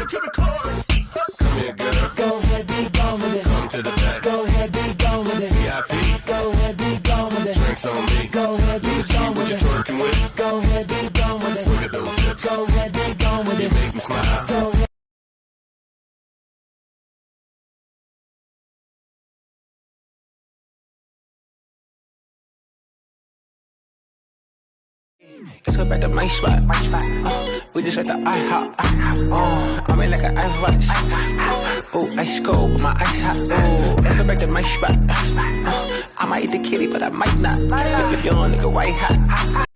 to the chorus. Come here, girl. Go ahead, be gone with it. Come to the back. Go ahead, be gone with it. VIP. Go ahead, be gone with it. Drinks on me. Go ahead, be gone with it. What you twerking with? Go ahead, be gone with it. Look at those hips. Go ahead, be gone with it. You make me smile. Go ahead. Let's go back to my spot. We just at the IHOP. I'm in like an ice watch. Oh, ice cold, but my ice hot. Let's go back to my spot. I might eat the kitty, but I might not. If you're young nigga, white hot.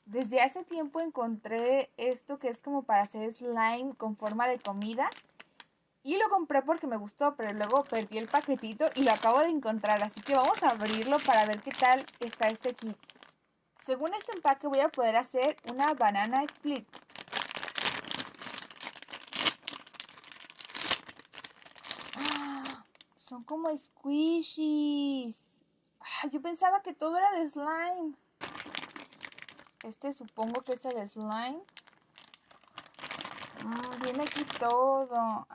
Desde hace tiempo encontré esto que es como para hacer slime con forma de comida. Y lo compré porque me gustó, pero luego perdí el paquetito y lo acabo de encontrar. Así que vamos a abrirlo para ver qué tal está este kit. Según este empaque voy a poder hacer una banana split. ¡Ah! Son como squishies. Yo pensaba que todo era de slime. Este supongo que es el slime. Viene aquí todo.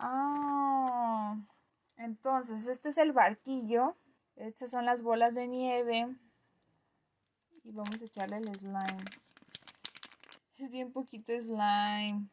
Entonces, este es el barquillo. Estas son las bolas de nieve. Y vamos a echarle el slime. Es bien poquito slime.